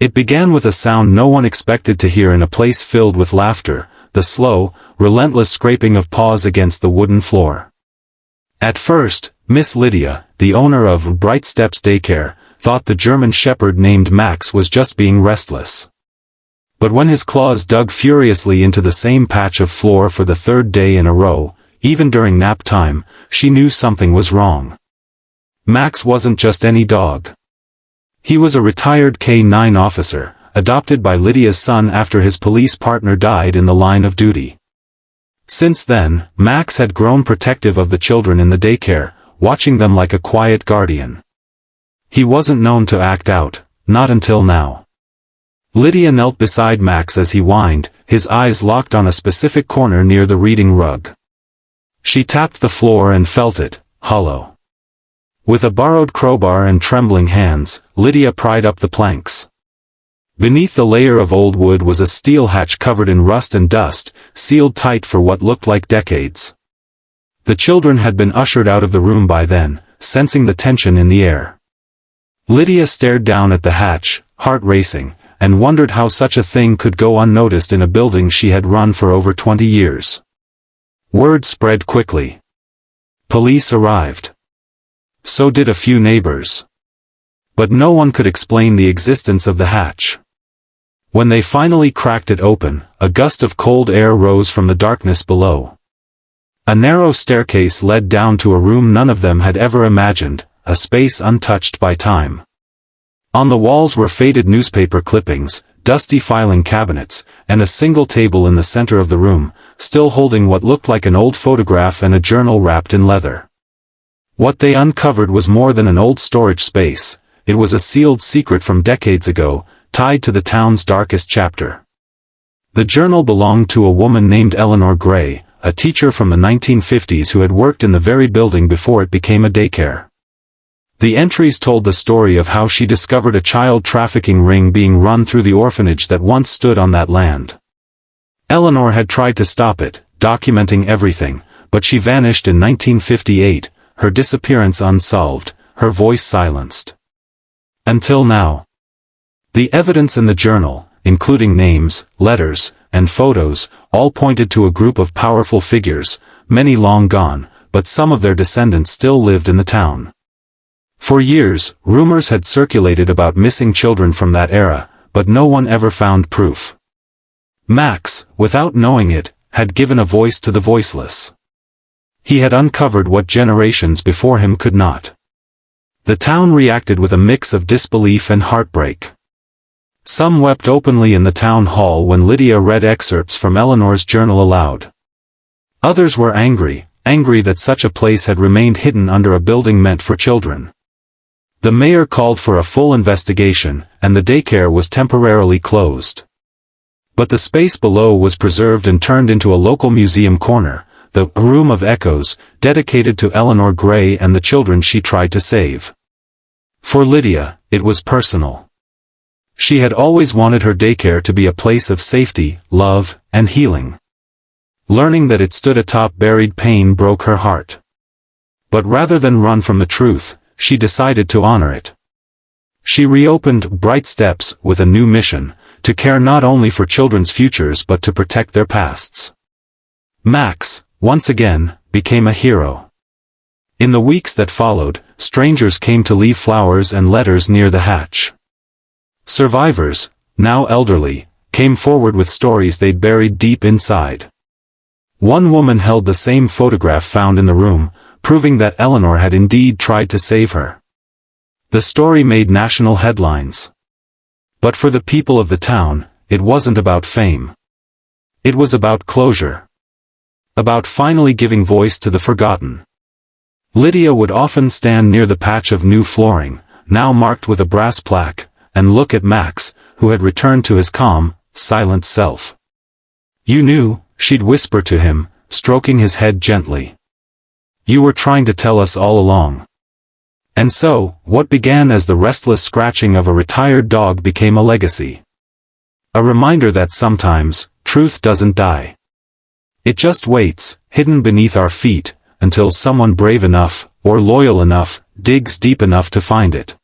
It began with a sound no one expected to hear in a place filled with laughter, the slow, relentless scraping of paws against the wooden floor. At first, Miss Lydia, the owner of Bright Steps Daycare, thought the German shepherd named Max was just being restless. But when his claws dug furiously into the same patch of floor for the third day in a row, even during nap time, she knew something was wrong. Max wasn't just any dog. He was a retired K-9 officer, adopted by Lydia's son after his police partner died in the line of duty. Since then, Max had grown protective of the children in the daycare, watching them like a quiet guardian. He wasn't known to act out, not until now. Lydia knelt beside Max as he whined, his eyes locked on a specific corner near the reading rug. She tapped the floor and felt it, hollow. With a borrowed crowbar and trembling hands, Lydia pried up the planks. Beneath the layer of old wood was a steel hatch covered in rust and dust, sealed tight for what looked like decades. The children had been ushered out of the room by then, sensing the tension in the air. Lydia stared down at the hatch, heart racing, and wondered how such a thing could go unnoticed in a building she had run for over 20 years. Word spread quickly. Police arrived. So did a few neighbors. But no one could explain the existence of the hatch. When they finally cracked it open, a gust of cold air rose from the darkness below. A narrow staircase led down to a room none of them had ever imagined, a space untouched by time. On the walls were faded newspaper clippings, dusty filing cabinets, and a single table in the center of the room, still holding what looked like an old photograph and a journal wrapped in leather. What they uncovered was more than an old storage space, it was a sealed secret from decades ago, tied to the town's darkest chapter. The journal belonged to a woman named Eleanor Gray, a teacher from the 1950s who had worked in the very building before it became a daycare. The entries told the story of how she discovered a child trafficking ring being run through the orphanage that once stood on that land. Eleanor had tried to stop it, documenting everything, but she vanished in 1958, her disappearance unsolved, her voice silenced. Until now. The evidence in the journal, including names, letters, and photos, all pointed to a group of powerful figures, many long gone, but some of their descendants still lived in the town. For years, rumors had circulated about missing children from that era, but no one ever found proof. Max, without knowing it, had given a voice to the voiceless. He had uncovered what generations before him could not. The town reacted with a mix of disbelief and heartbreak. Some wept openly in the town hall when Lydia read excerpts from Eleanor's journal aloud. Others were angry that such a place had remained hidden under a building meant for children. The mayor called for a full investigation, and the daycare was temporarily closed. But the space below was preserved and turned into a local museum corner, the Room of Echoes, dedicated to Eleanor Gray and the children she tried to save. For Lydia, it was personal. She had always wanted her daycare to be a place of safety, love, and healing. Learning that it stood atop buried pain broke her heart. But rather than run from the truth, she decided to honor it. She reopened Bright Steps with a new mission, to care not only for children's futures but to protect their pasts. Max, once again, became a hero. In the weeks that followed, strangers came to leave flowers and letters near the hatch. Survivors, now elderly, came forward with stories they'd buried deep inside. One woman held the same photograph found in the room, proving that Eleanor had indeed tried to save her. The story made national headlines. But for the people of the town, it wasn't about fame. It was about closure. About finally giving voice to the forgotten. Lydia would often stand near the patch of new flooring, now marked with a brass plaque, and look at Max, who had returned to his calm, silent self. "You knew," she'd whisper to him, stroking his head gently. "You were trying to tell us all along." And so, what began as the restless scratching of a retired dog became a legacy. A reminder that sometimes, truth doesn't die. It just waits, hidden beneath our feet, until someone brave enough, or loyal enough, digs deep enough to find it.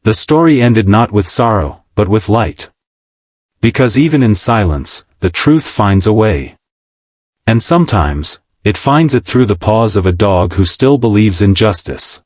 The story ended not with sorrow, but with light. Because even in silence, the truth finds a way. And sometimes, it finds it through the paws of a dog who still believes in justice.